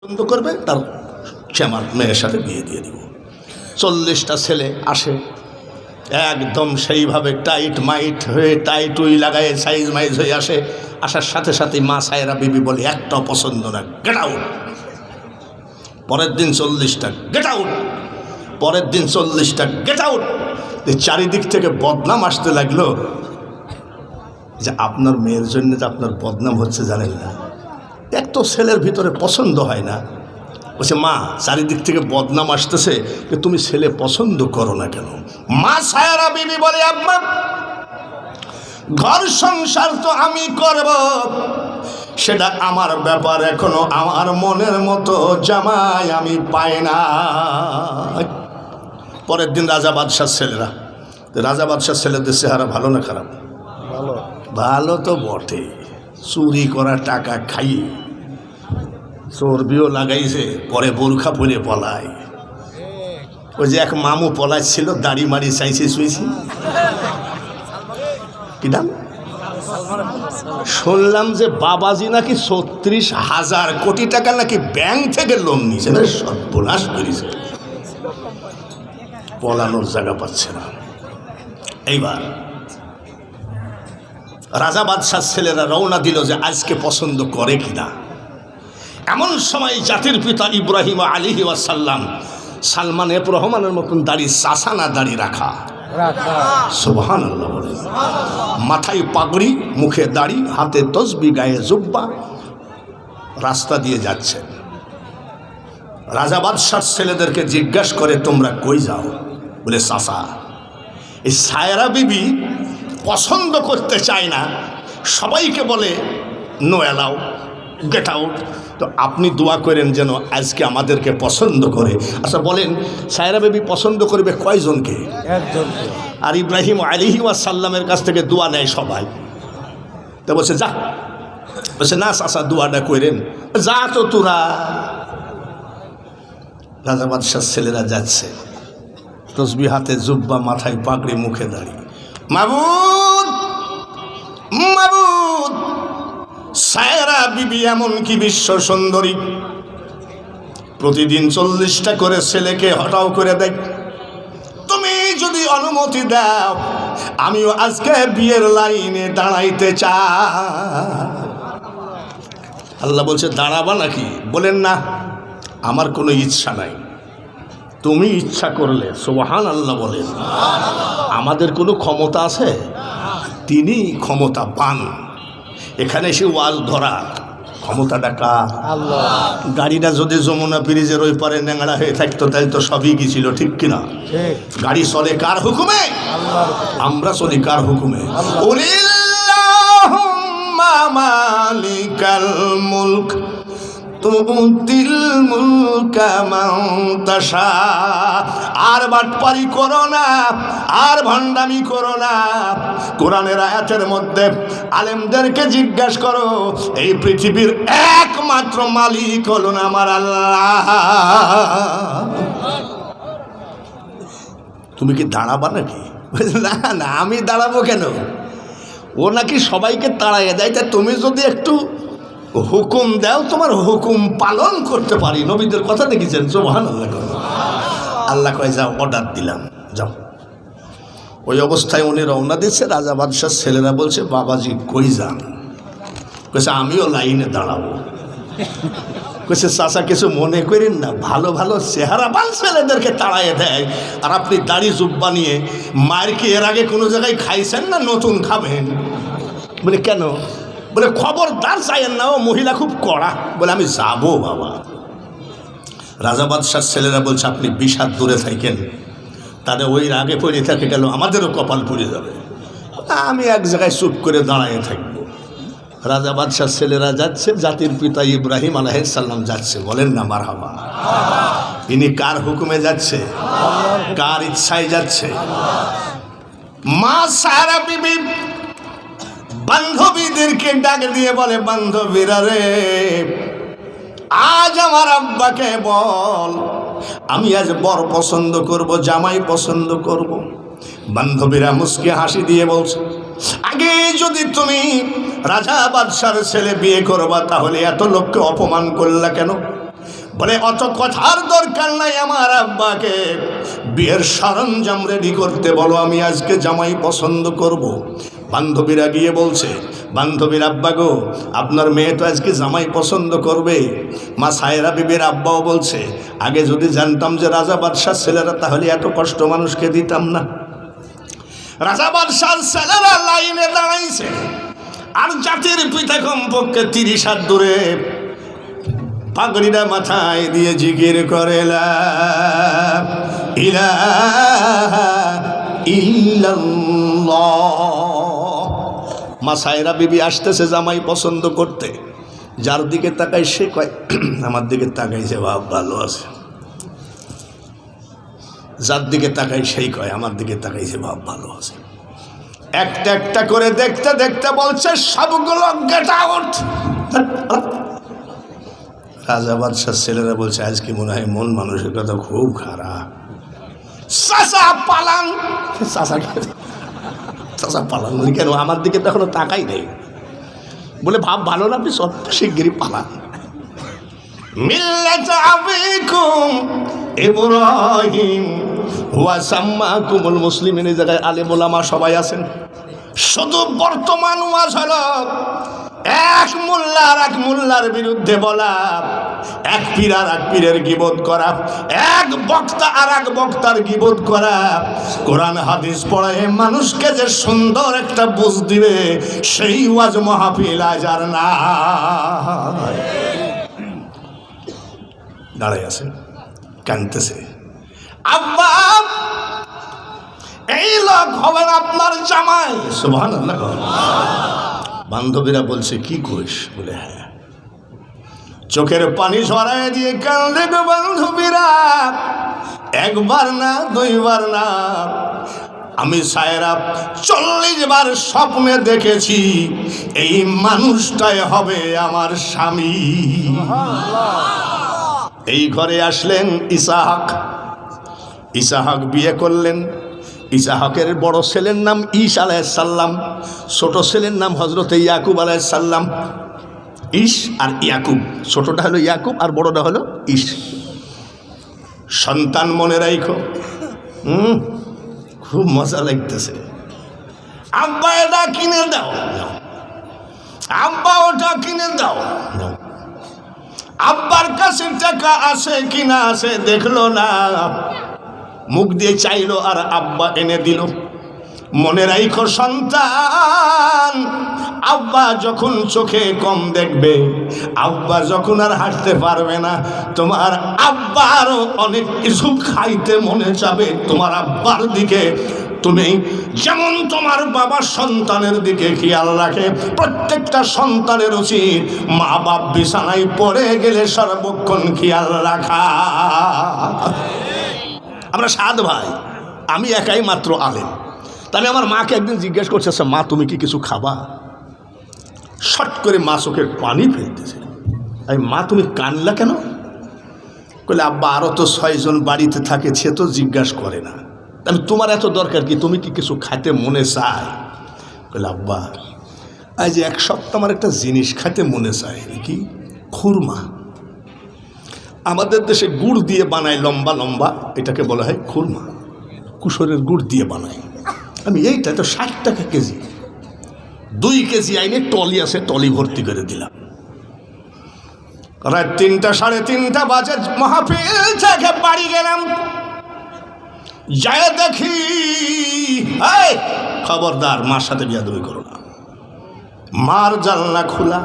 পছন্দ করবে তার সে আমার মেয়ের সাথে বিয়ে দিয়ে দিব। 40টা ছেলে আসে একদম সেইভাবে টাইট মাইট হয়ে টাইট উই লাগায় সাইজ মাইজ হয়ে আসে। আসার সাথে সাথে মা সায়রা বিবি বলে একটাও পছন্দ না, গেট আউট। পরের দিন 40টা, গেট আউট। পরের দিন 40টা, গেট আউট। চারিদিক থেকে বদনাম আসতে লাগলো যে আপনার মেয়ের জন্য যে আপনার বদনাম হচ্ছে জানেন না, এক তো ছেলের ভিতরে পছন্দ হয় না। বলছে মা চারিদিক থেকে বদনাম আসতেছে যে তুমি ছেলে পছন্দ করো না কেন? মা সায়রা বিবি বলে আব্বা ঘর সংসার তো আমি করব, সেটা আমার ব্যাপার, এখনো আমার মনের মতো জামাই আমি পাই না। পরের দিন রাজা বাদশার ছেলেরা, রাজা বাদশার ছেলেদের চেহারা ভালো না খারাপ? ভালো। ভালো তো বটে, চুরি করা টাকা খাই চর্বিও লাগাইছে, পরে বোরখা পরে পলায়। ওই যে এক মামু পলাচ্ছিল, দাড়ি মাড়ি চাইছে শুয়েছি, কি নাম শুনলাম যে বাবাজি নাকি 36,000 কোটি টাকা নাকি ব্যাংক থেকে লোন নিয়েছে, না সর্বনাশ করেছে, পলানোর জায়গা পাচ্ছে না। এইবার রাজা বাদশার ছেলেরা রওনা দিল যে আজকে পছন্দ করে কিনা। এমন সময় জাতির পিতা ইব্রাহিম আলাইহি ওয়াসাল্লাম সালমান এফ রহমানের মতন দাড়ি, চাষানা দাড়ি রাখা, সুবহানাল্লাহ বলে, মাথায় পাগড়ি, মুখে দাড়ি, হাতে তসবি, গায়ে জুব্বা, রাস্তা দিয়ে যাচ্ছেন। রাজা বাদশার ছেলেদেরকে জিজ্ঞাসা করে তোমরা কই যাও? বলে চাষা। এই সায়রা বিবি পছন্দ করতে চায় না, সবাইকে বলে নো অ্যালাউ, গেট আউট। তো আপনি দোয়া করেন যেন আজকে আমাদেরকে পছন্দ করে। আচ্ছা বলেন সায়রা বিবি পছন্দ করবে কয়জনকে? একজনকে। আর ইব্রাহিম আলাইহি ওয়াসাল্লামের কাছ থেকে দোয়া নেয় সবাই। তো বলছে যা, বলছে না চাচা দোয়াটা করেন, যা তো তোরা। রাজা বাদশার ছেলেরা যাচ্ছে, তসবি হাতে, জুব্বা, মাথায় পাগড়ি, মুখে দাঁড়িয়ে, মাবুদ মাবুদ, সায়রা বিবি এমন কি বিশ্ব সুন্দরী, প্রতিদিন 40টা করে ছেলেকে হটাও করে দেয়, তুমি যদি অনুমতি দাও আমিও আজকে বিয়ের লাইনে দাঁড়াইতে চাই। আল্লাহ বলছে দাঁড়াবা নাকি? বলেন না আমার কোনো ইচ্ছা নাই, তুমি ইচ্ছা করলে। সুবহানাল্লাহ বলেন। আমাদের কোনো ক্ষমতা আছে? তিনি ক্ষমতা পান। এখানে এসে ওয়াজ ধরা ক্ষমতাটা কার? আল্লাহ। গাড়িটা যদি যমুনা ব্রিজের ওই পারে ন্যাংড়া হয়ে থাকতো তাহলে তো সবই গেছিল, ঠিক কিনা? গাড়ি চলে কার হুকুমে? আমরা চলি কার হুকুমে? কুলিল্লাহুম্মা মালিকাল মুলক তুতিল মুলকা মান তাশা। আর বাটপারি করো না, আর ভণ্ডামি করো না। কোরআনের আয়াতের মধ্যে আলেমদেরকে জিজ্ঞাসা করো, এই পৃথিবীর একমাত্র মালিক হলো না আমার আল্লাহ। তুমি কি দাঁড়াবা নাকি? না না আমি দাঁড়াবো কেন? ও নাকি সবাইকে তাড়াইয়ে দেয়, তা তুমি যদি একটু হুকুম দাও তোমার হুকুম পালন করতে পারি। নবীদের কথা দেখেছেন? সুবহানাল্লাহ। আল্লাহ কয় যাও, অর্ডার দিলাম, যাও। ওই অবস্থায় উনি রওনা দিচ্ছে। রাজা বাদশার ছেলেরা বলছে বাবাজি কই যান? কইছে আমিও লাইনে দাঁড়াবো। কইছে চাচা কিছু মনে করেন না, ভালো ভালো চেহারাবান ছেলেদেরকে তাড়াইয়ে দেয় আর আপনি দাড়ি জুব্বা নিয়ে মায়ের কি এর আগে কোনো জায়গায় খাইছেন না নতুন খাবেন? বলে কেন? বলে খবরদার চাইয়েন না, ও মহিলা খুব কড়া। বলে আমি যাবো বাবা। রাজা বাদশার ছেলেরা বলছে আপনি 20 হাত দূরে থাকেন, তাহলে ওই আগে পড়ে থাকে গেল আমাদেরও কপাল পড়ে যাবে। আমি এক জায়গায় চুপ করে দাঁড়াইয়ে থাকবো। রাজা বাদশার ছেলেরা যাচ্ছে, জাতির পিতা ইব্রাহিম আলাইহিস সালাম যাচ্ছে। বলেন না মারহাবা। ইনি কার হুকুমে যাচ্ছে? কার ইচ্ছায় যাচ্ছে? মা সায়রা বিবি বান্ধবীদেরকে ডাক দিয়ে বলে বান্ধবীরা রে, আজ আমার আব্বাকে বল আমি আজ বর পছন্দ করব, জামাই পছন্দ করব। বান্ধবীরা মুস্কি হাসি দিয়ে বলছে আগে যদি তুমি রাজা বাদশার ছেলে বিয়ে করবা তাহলে এত লোককে অপমান করলা কেন? বলে অত কথার দরকার নাই, আমার আব্বাকে বিয়ের সরঞ্জাম রেডি করতে বলো, আমি আজকে জামাই পছন্দ করব। বান্ধবীরা গিয়ে বলছে, বান্ধবীর আব্বা গো, আপনার মেয়ে তো আজকে জামাই পছন্দ করবে। মা সায়রা বিবির আব্বাও বলছে, আগে যদি জানতাম যে রাজা বাদশার ছেলেরা, তাহলে এত কষ্ট মানুষকে দিতাম না। রাজা বাদশার ছেলেরা লাইনে দাঁড়াইছে, আর জাতির পিতা কমপক্ষে 30 হাত দূরে পাগড়িটা মাথায় দিয়ে জিকির করে লা ইলাহা ইল্লাল্লাহ। মা সায়রা বিবি আসতেছে জামাই পছন্দ করতে, যার দিকে তাকাই সে কয় আমার দিকে তাকাই যে বাপ ভালো আছে, যার দিকে তাকাই সেই কয় আমার দিকে তাকাই যে বাপ ভালো আছে। একটা একটা করে দেখতে দেখতে বলছে সবগুলো গেট আউট। রাজা বাদশার ছেলেরা বলছে আজকে মনে হয় মন মানসিকতা খুব খারাপ। চাচা পালান, চাচা পালান কেন? আমার দিকে তো এখনো তাকাই নেই। বলে ভাব ভালো না, আপনি সব শিগগিরই পালান। মিল্লাত আবিকুম ইব্রাহিম ওয়া সাম্মাকুমুল মুসলিমিন। এই জায়গায় আলেম ওলামা সবাই আছেন। শুধু বর্তমান ওয়াজ হলো এক মোল্লা আর এক মোল্লার বিরুদ্ধে বলা, এক পীর আর এক পীরের গীবত করা, এক বক্তা আর এক বক্তার গীবত করা। কোরআন হাদিস পড়ে মানুষকে যে সুন্দর একটা বুঝ দিবে, সেই ওয়াজ মাহফিল আজ আর না। দাঁড়াই আছে, কাঁদতেছে, আব্বা এই লোক হবেন আপনার জামাই। সুবহানাল্লাহ। বান্ধবীরা বলছে কি কইস? বলে হ্যাঁ। চোখের পানি ঝরায় দিয়ে কান্দে গো বান্ধবীরা। একবার না, দুইবার না, আমি সায়রা 40 বার স্বপ্নে দেখেছি এই মানুষটাই হবে আমার স্বামী। এই ঘরে আসলেন ইসাহাক। ইসাহাক বিয়ে করলেন। ইসাহাকের বড় ছেলের নাম ঈস আলাইহিস সালাম, ছোট ছেলের নাম হযরত ইয়াকুব আলাইহিস সালাম। ঈস আর ইয়াকুব, ছোটটা হলো ইয়াকুব আর বড়টা হলো ঈস। সন্তান মনে রাখো, খুব মজা লাগতেছে। আব্বা এটা কিনে দাও, আব্বা ওটা কিনে দাও। আব্বার কাছে টাকা আছে কিনা আছে দেখলো না, মুখ দিয়ে চাইলো আর আব্বা এনে দিল। মনে রাখো সন্তান, আব্বা যখন চোখে কম দেখবে, আব্বা যখন আর হাঁটতে পারবে না, তোমার আব্বারও অনেক কিছু খাইতে মনে যাবে তোমার আব্বার দিকে। তুমি যেমন তোমার বাবা সন্তানের দিকে খেয়াল রাখে, প্রত্যেকটা সন্তানের উচিত মা বাপ বিছানায় পড়ে গেলে সর্বক্ষণ খেয়াল রাখা। আমরা 7 ভাই, আমি একাই মাত্র আলেম। তাহলে আমার মাকে একদিন জিজ্ঞেস করছে, আচ্ছা মা তুমি কি কিছু খাবা? শট করে মা চোখের পানি ফেলতেছে। আমি মা তুমি কানলা কেন? বলে আব্বা আরও তো 6 জন বাড়িতে থাকে, সে তো জিজ্ঞাসা করে না। আমি তোমার এত দরকার কি? তুমি কি কিছু খাইতে মনে চায়? বলে আব্বা আজ 1 সপ্তাহ আমার একটা জিনিস খাইতে মনে চায়। কি? খুরমা। আমাদের দেশে গুড় দিয়ে বানায়, লম্বা লম্বা, এটাকে বলা হয় খুরমা। কুসরের গুড় দিয়ে বানায়। আমি এইটা তো 60 টাকা কেজি। 2 কেজি আইনে টলি আছে, টলি ভর্তি করে দিলাম। রাত 3টা, 3:30 বাজে মাহফিল থেকে বাড়ি গেলাম। যায় দেখি, এই খবরদার মার সাথে বিয়াদবি করো না। মার জানলা খোলা,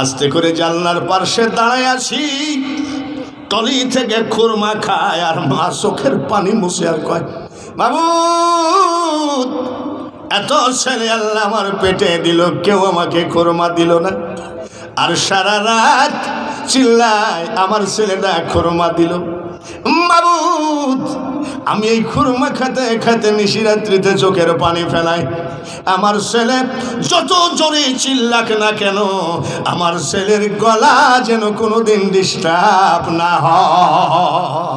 আস্তে করে জানলার পাশে দাঁড়ায় আছি। টলি থেকে খুরমা খায় আর মা চোখের পানি মুছে আর কয়, বাবু এত ছেলে আল্লাহ আমার পেটে দিল, কেউ আমাকে খুরমা দিল না। আর সারা রাত চিল্লায় আমার ছেলেটা খুরমা দিল। বাবু আমি এই খুরমা খেতে খেতে নিশিরাত্রিতে চোখের পানি ফেলাই। আমার ছেলে যত জোরে চিল্লাক না কেন, আমার ছেলের গলা যেন কোনোদিন ডিস্টার্ব না হয়।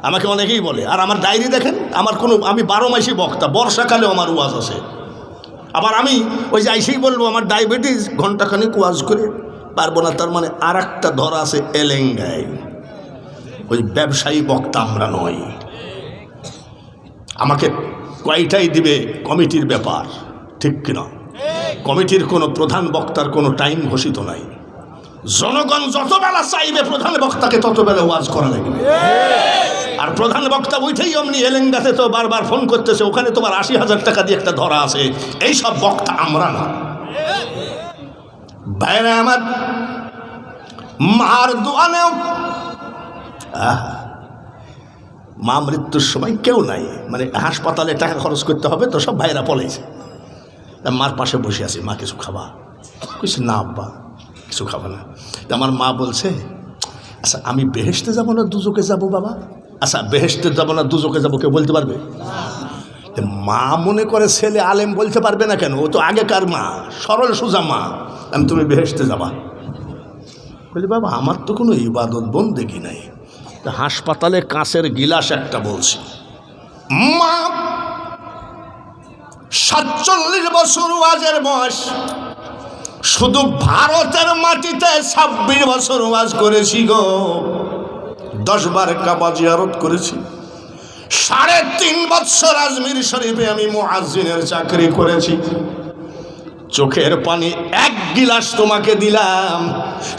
আমাকে অনেকেই বলে, আর আমার ডায়েরি দেখেন, আমার আমি 12 মাসই বক্তা, বর্ষাকালেও আমার ওয়াজ আছে। আবার আমি ওই যে আইসেই বলবো আমার ডায়াবেটিস, ঘন্টাখানেক ওয়াজ করে পারবো না, তার মানে আর একটা ধরা আছে এলেঙ্গায়। ওই ব্যবসায়ী বক্তা আমরা নই। আমাকে কয়টাই দিবে কমিটির ব্যাপার, ঠিক কিনা? কমিটির কোনো প্রধান বক্তার কোনো টাইম ঘোষিত নাই। জনগণ যত বেলা চাইবে প্রধান বক্তাকে তত বেলা ওয়াজ করা লাগবে। আর প্রধান বক্তা ওইটাই অমনি এলেঙ্গাতে তো বারবার ফোন করতেছে, ওখানে তোমার 80,000 টাকা দিয়ে একটা ধরা আছে। এইসব বক্তা আমরা না। বাইরে আমার মার দোয়া নেও। মা মৃত্যুর সময় কেউ নাই, মানে হাসপাতালে টাকা খরচ করতে হবে তো সব ভাইরা পলাইছে। মার পাশে বসে আছি, মা কিছু খাবা? কিছু না আব্বা কিছু খাবা না। তা আমার মা বলছে, আচ্ছা আমি বেহেশতে যাব না দুজকে যাব বাবা? আচ্ছা বেহেশতে যাব না দুজকে যাব কেউ বলতে পারবে? মা মনে করে ছেলে আলেম বলতে পারবে না কেন? ও তো আগেকার মা, সরল সোজা মা। আমি তুমি বেহেশতে যাবা? বলি বাবা আমার তো কোনো ইবাদত বন্দেগী নাই। হাসপাতালে কাঁচের গিলাস একটা বলছি, মা 47 বছর ওয়াজের বয়স, শুধু ভারতের মাটিতে 26 বছর ওয়াজ করেছি গো। 10 বার কাবা জিয়ারত করেছি। 3.5 বছর আজমির শরীফে আমি মুয়াজ্জিনের চাকরি করেছি। চোখের পানি 1 গিলাস তোমাকে দিলাম,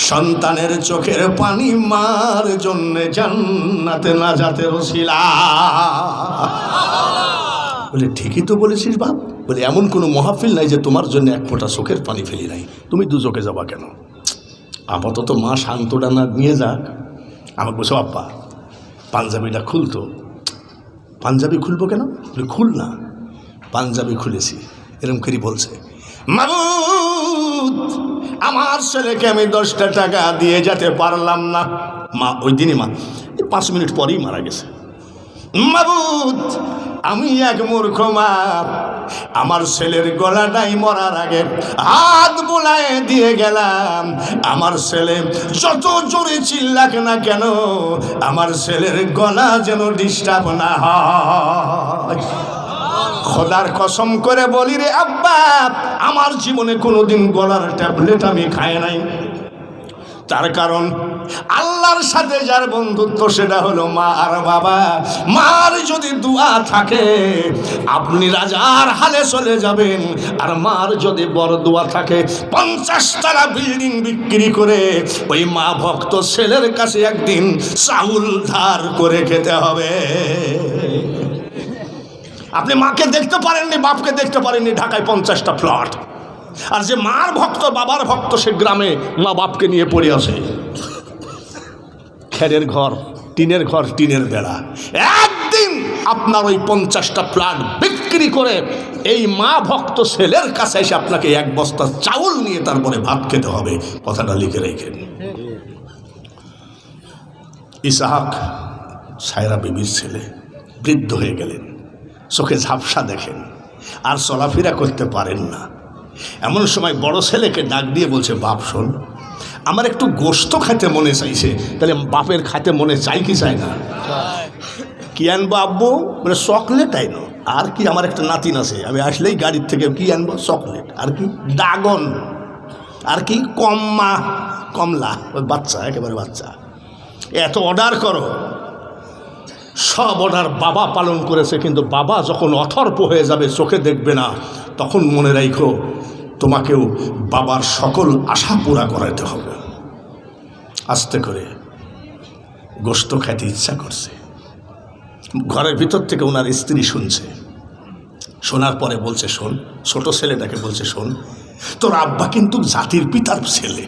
সন্তানের চোখের পানি মার জন্যে জান্নাতে না যেতে ওসিলা। বলে ঠিকই তো বলেছিস বাপ। বলে এমন কোনো মাহফিল নাই যে তোমার জন্য 1 ফোঁটা চোখের পানি ফেলি নাই, তুমি দুজকে যাবা কেন? আপাতত মা শান্তটা না নিয়ে যাক। আমাকে বলছো আব্বা পাঞ্জাবিটা খুলতো। পাঞ্জাবি খুলবো কেন? বলে খুল না। পাঞ্জাবি খুলেছি, এরকম করে বলছে, মাবুদ আমার ছেলেকে আমি 10টা টাকা দিয়ে যেতে পারলাম না। মা ওই দিনই মা 5 মিনিট পরেই মারা গেছে। মাবুদ আমি এক মূর্খ মা, আমার ছেলের গলাটাই মরার আগে হাত বুলায়ে দিয়ে গেলাম। আমার ছেলে যত জোরে চিল্লাক না কেন, আমার ছেলের গলা যেন ডিস্টার্ব না হয়। খোদার কসম করে বলি রে আব্বা, আমার জীবনে কোনোদিন গলার ট্যাবলেট আমি খাই নাই। তার কারণ আল্লাহর সাথে যার বন্ধুত্ব সেটা হলো মা আর বাবা। মার যদি দোয়া থাকে আপনি রাজার হালে চলে যাবেন, আর মার যদি বড় দোয়া থাকে 50 তলা বিল্ডিং বিক্রি করে ওই মা ভক্ত ছেলের কাছে একদিন চাউল ধার করে খেতে হবে। আপনি মাকে দেখতে পারেননি, বাপকে দেখতে পারেননি, ঢাকায় 50টা ফ্ল্যাট। আর যে মার ভক্ত বাবার ভক্ত সে গ্রামে মা বাপকে নিয়ে পড়ে আসে। খেরের ঘর, টিনের ঘর, টিনের বেড়া। একদিন আপনার ওই 50টা ফ্ল্যাট বিক্রি করে এই মা ভক্ত ছেলের কাছে এসে আপনাকে 1 বস্তা চাউল নিয়ে তারপরে ভাত খেতে হবে। কথাটা লিখে রেখেন। ইসহাক সায়রা বিবির ছেলে, বৃদ্ধ হয়ে গেলেন, চোখে ঝাপসা দেখেন, আর চলাফেরা করতে পারেন না। এমন সময় বড় ছেলেকে ডাক দিয়ে বলছে, বাপ শোন, আমার একটু গোশত খেতে মনে চাইছে। তাহলে বাপের খাতে মনে চাই কি চাই না? কি আনবো আব্বু? বলে চকলেট আইনো। আর কি? আমার একটা নাতিন আছে, আমি আসলেই গাড়ির থেকে কি আনবো? চকলেট। আর কি? ড্রাগন। আর কি? কমলা। ওই বাচ্চা, একেবারে বাচ্চা। এত অর্ডার করো। সব অর্ডার বাবা পালন করেছে, কিন্তু বাবা যখন অথর্প হয়ে যাবে, চোখে দেখবে না, তখন মনে রাখো তোমাকেও বাবার সকল আশা পুরা করাতে হবে। আস্তে করে গোশত খেতে ইচ্ছা করছে। ঘরের ভিতর থেকে ওনার স্ত্রী শুনছে। শোনার পরে বলছে, শোন, ছোট ছেলেটাকে বলছে, শোন, তোর আব্বা কিন্তু জাতির পিতার ছেলে,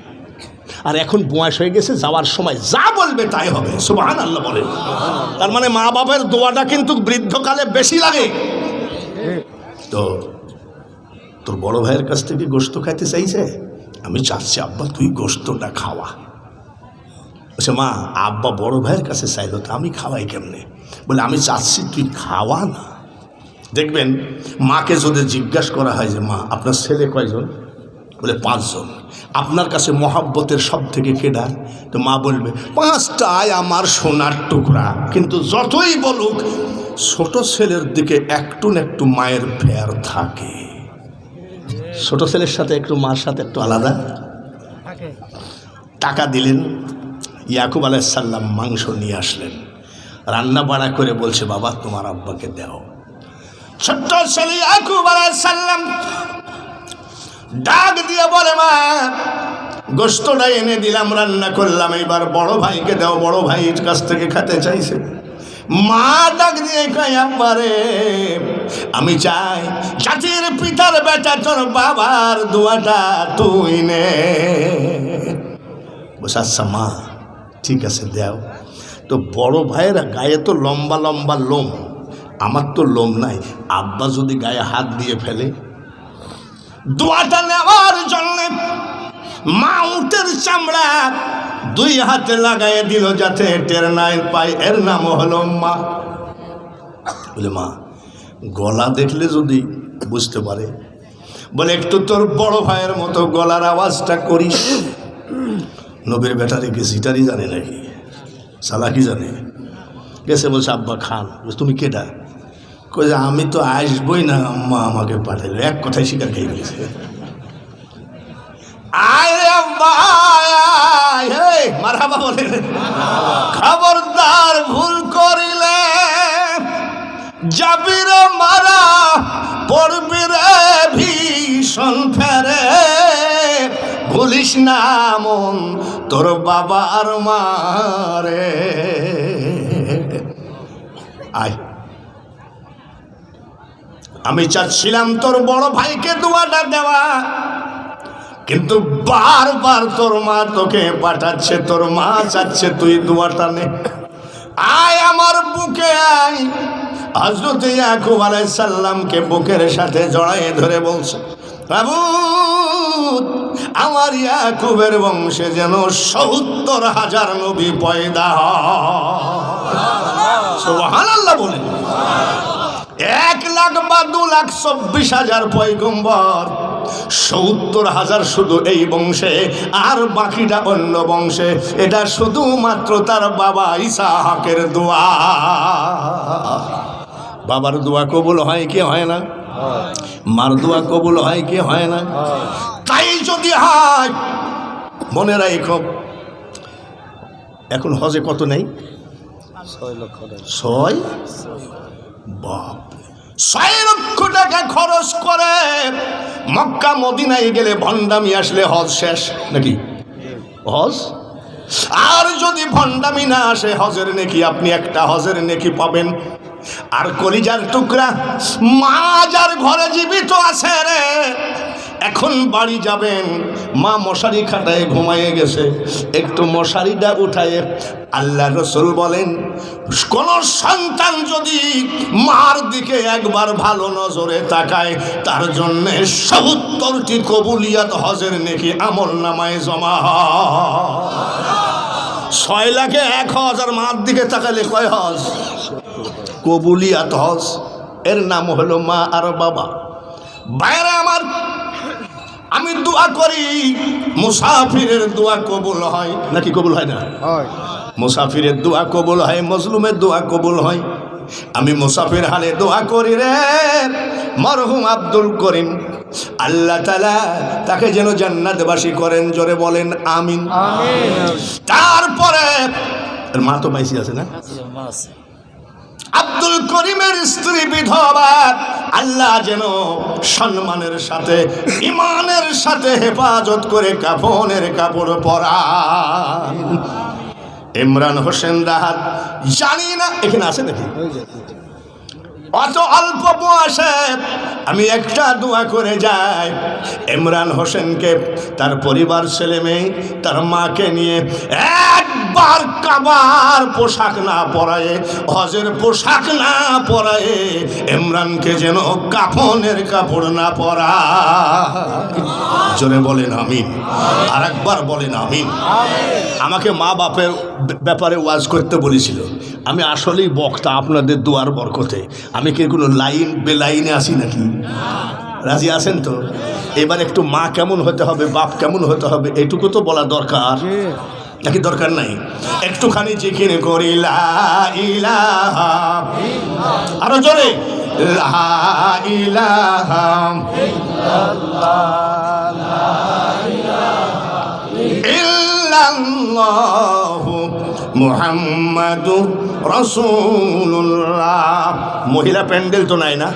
আর এখন বয়স হয়ে গেছে, যাওয়ার সময় যা বলবে তাই হবে। সুবহানাল্লাহ বলেন। তার মানে মা বাবার দোয়াটা কিন্তু বৃদ্ধকালে বেশি লাগে। তো তোর বড় ভাইয়ের কাছ থেকে গোশত খাইতে চাইছে, আমি চাচ্ছি আব্বা তুই গোশতটা খাওয়া। বলছে, মা আব্বা বড় ভাইয়ের কাছে চাইলো, তো আমি খাওয়াই কেমনে? বলে আমি চাচ্ছি তুই খাওয়া না। দেখবেন মাকে যদি জিজ্ঞাসা করা হয় যে মা আপনার ছেলে কয়জন? বলে 5 জন। আপনার কাছে মহাব্বতের সব থেকে কেডার? তো মা বলবে 5টাই আমার সোনার টুকরা। কিন্তু যতই বলুক ছোট ছেলের দিকে একটু না একটু মায়ের ফের থাকে। ছোট ছেলের সাথে একটু মার সাথে একটু আলাদা। টাকা দিলেন। ইয়াকুব আলাইহিস সালাম মাংস নিয়ে আসলেন, রান্না বাড়া করে বলছে, বাবা তোমার আব্বাকে দাও। ছোট্ট ছেলে ইয়াকুব আলাইহিস সালাম ডাক দিয়ে বলে, মা গোশতটা এনে দিলাম, রান্না করলাম, এবার বড় ভাইকে দাও, বড় ভাইয়ের কাছ থেকে খেতে চাইছে। মা ডাক দিয়ে কয়, আব্বারে আমি চাই জাতির পিতার বেটা তোর বাবার দোয়াটা তুই নে। বস আচ্ছা মা ঠিক আছে দাও। তো বড় ভাইয়েরা গায়ে তো লম্বা লম্বা লোম, আমার তো লোম নাই, আব্বা যদি গায়ে হাত দিয়ে ফেলে, দোয়াটা নেওয়ার জন্য মা উটের চামড়া 2 হাতে লাগাইয়ে দিল যাতে টের নাই পায়। এর নাম হলো মা। বলে মা গলা দেখলে যদি বুঝতে পারে, বলে একটু তোর বড় ভাইয়ের মতো গলার আওয়াজটা করিস। নবীর বেটারে কি সিটারি জানে নাকি, সালাকি জানে? গেছে বলছে, আব্বা খান। তুমি কেডা? কই যে আমি তো আসবই না, আম্মা আমাকে পাঠাইলো। এক কথায় শিকার খেয়ে গেছে। আয় আব্বা আয়, মারহাবা বলে, খবরদার ভুল করিলে যাবি রে মারা, পড়বি রে ভীষণ ফেরে, ভুলিস না মন তোর বাবার মারে। আয় আমি চাচ্ছিলাম তোর বড় ভাইকে দোয়াটা দেওয়া, কিন্তু বারবার তোর মা তোকে পাঠাচ্ছে, তোর মা চাচ্ছে তুই দোয়াটা নে। আয় আমার বুকে আয়। হযরত ইয়াকুব আলাইহিস সালামকে বুকের সাথে জড়ায়ে ধরে বলছে, বাবু আমার ইয়াকুবের বংশে যেন ৭০,০০০ নবী পয়দা হয়। সুবহানাল্লাহ বলেন। 1,00,000 বা 2,24,000 পয়গম্বর, ৭০,০০০ শুধু এই বংশে, আর বাকিটা অন্য বংশে। এটা শুধুমাত্র তার বাবা ইসহাকের দোয়া। বাবার দোয়া কবুল হয় কি হয় না? মার দোয়া কবুল হয় কি হয় না? তাই যদি হয় মনে রাখো, এখন হজে কত নেই? 6 লক্ষ। 6 বাপ, 6 লক্ষ টাকা খরচ করে মক্কা মদিনায় গেলে ভণ্ডামি আসলে হজ শেষ নাকি? হজ আর যদি ভণ্ডামি না আসে, হজের নেকি আপনি একটা হজের নেকি পাবেন। আর কলিজার টুকরা মা যার ঘরে জীবিত আছে রে, এখন বাড়ি যাবেন, মা মশারি খাটায় ঘুমাইয়ে গেছে, একটু মশারিটা উঠায়। আল্লাহ রসুল বলেন, কোন সন্তান যদি মার দিকে একবার ভালো নজরে তাকায়, তার জন্য ৭০টি কবুলিয়াত হজের নেকি আমল নামায় জমা হয়। 6 লাখে 1 হজ, আর মার দিকে তাকালে কয় হজ? কবুলিয়াত হজ। এর নাম হলো মা আর বাবা। বাইরে আমার, আমি দোয়া করি মুসাফিরের দোয়া কবুল হয় নাকি? কবুল হয় না? মুসাফিরের দোয়া কবুল হয়, মজলুমের দোয়া কবুল হয়। আমি মুসাফির হালে দোয়া করি রে মরহুম আব্দুল করিম, আল্লাহ তাআলা তাকে যেন জান্নাতবাসী করেন। জোরে বলেন আমিন। তারপরে মা তো বাইসি আছে না? আব্দুল করিমের স্ত্রী বিধবা, আল্লাহ যেন সম্মানের সাথে ইমানের সাথে হেফাজত করে কাফনের কাপড় পরান। ইমরান হোসেন রাহাত, জানি না এখানে আছে নাকি? অত অল্প বয়সে আমি একটা দোয়া করে যাই, ইমরান হোসেনকে, তার পরিবার, ছেলে মেয়ে, তার মাকে নিয়ে একবার কাবার পোশাক না পরায়ে, হজের পোশাক না পরায়ে ইমরানকে যেন কাফনের কাপড় না পরায়। জোরে বলেন আমিন। আর একবার বলেন আমিন। আমাকে মা বাপের ব্যাপারে ওয়াজ করতে বলেছিল, আমি আসলেই বক্তা আপনাদের দোয়ার বরকতে। আমি কি কোনো লাইন বেলাইনে আসি নাকি? রাজি আছেন তো? এবার একটু মা কেমন হতে হবে, বাপ কেমন হতে হবে, এটুকু তো বলা দরকার নাকি? দরকার নাই? একটুখানি জিকির করি লা ইলাহা, আরো জোরে লা ইলাহা ইল্লাল্লাহ, লা ইলাহা ইল্লাল্লাহু মুহাম্মাদুর রাসূলুল্লাহ। মহিলা প্যান্ডেল তো নাই না?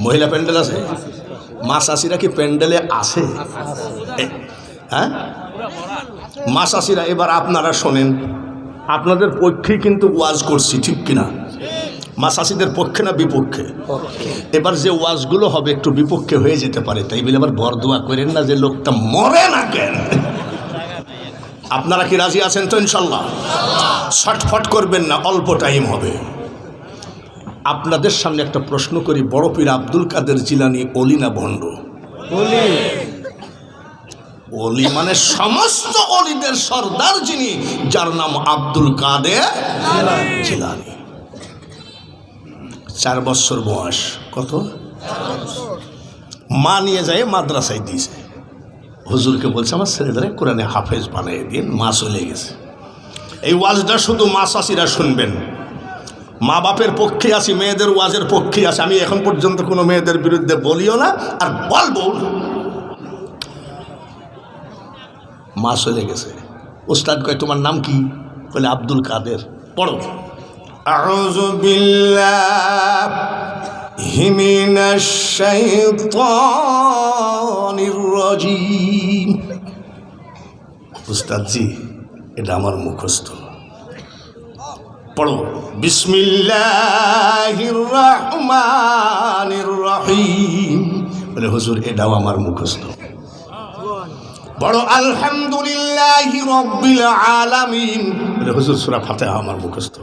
মহিলা প্যান্ডেল আছে? মা চাষিরা কি প্যান্ডেলে আছে? হ্যাঁ মা চাষিরা, এবার আপনারা শোনেন, আপনাদের পক্ষে কিন্তু ওয়াজ করছি, ঠিক কিনা? মা চাষিদের পক্ষে না বিপক্ষে? এবার যে ওয়াজগুলো হবে একটু বিপক্ষে হয়ে যেতে পারে, তাই বলে আবার বরদোয়া করেন না যে লোকটা মরে না কেন। আপনারা কি রাজি আছেন তো? ইনশাল্লাহ ছটফট করবেন না, অল্প টাইম হবে। আপনাদের সামনে একটা প্রশ্ন করি, বড় পীর আব্দুল কাদের জিলানী অলি না ভণ্ড? অলি মানে সমস্ত অলিদের সর্দার যিনি, যার নাম আব্দুল কাদের জিলানী। 4 বছর বয়স। কত? মা নিয়ে যায় মাদ্রাসায় দিয়েছে, হুজুরকে বলছে আমার ছেলেদের কোরআনে হাফেজ বানিয়ে দিন। মা চলে গেছে। এই ওয়াজটা শুধু মা চাষিরা শুনবেন। মা বাপের পক্ষে আছি, মেয়েদের ওয়াজের পক্ষে আছে। আমি এখন পর্যন্ত কোনো মেয়েদের বিরুদ্ধে বলিও না, আর বলবো। মা চলে গেছে। উস্তাদ কয় তোমার নাম কি? বলে আব্দুল কাদের। পড়ো। আউযু বিল্লাহি মিনাশ শাইতানির রাজীম। উস্তাদ জি, এটা আমার মুখস্থ। পড়ো। বিসমিল্লাহির রহমানির রহিম। বলে হুজুর এটাও আমার মুখস্থ। বড় আলহামদুলিল্লাহি রাব্বিল আলামিন। বলে হুজুর সূরা ফাতিহা আমার মুখস্থ।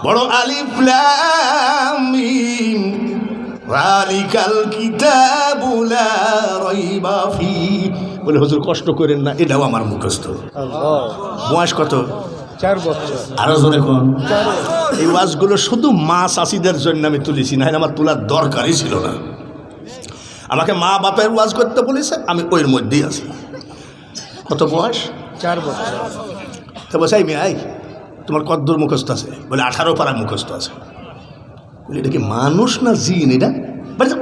বড় আলিফ লাম মিম যালিকাল কিতাবু লা রাইবা ফি। বলে হুজুর কষ্ট করেন না, এটাও আমার মুখস্থ। বয়স কত? 4 বছর। আরো জোরে কোন? এই ওয়াজগুলো শুধু মা চাষিদের জন্য আমি তুলেছি, না আমার তোলার দরকারই ছিল না। আমাকে মা বাপের ওয়াজ করতে বলেছে, আমি ওর মধ্যেই আছি। কত বয়স? 4 বছর। তো বলছে এই মেয়ে, তোমার কদ্দূর মুখস্থ আছে? বলে 18 পারা মুখস্থ আছে। বলে এটা কি মানুষ না জিন? এটা বাড়ি যাও,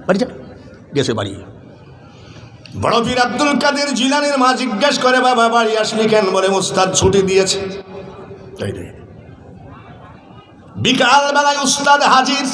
বাড়ি যাও। গেছে বাড়ি। বড় পীর আব্দুল কাদের জিলানীর মা জিজ্ঞাসা করে বাবা বাড়ি আসলি কেন? বলে উস্তাদ ছুটি দিয়েছে। তাই রে। বিকাল বেলায় উস্তাদ হাজির।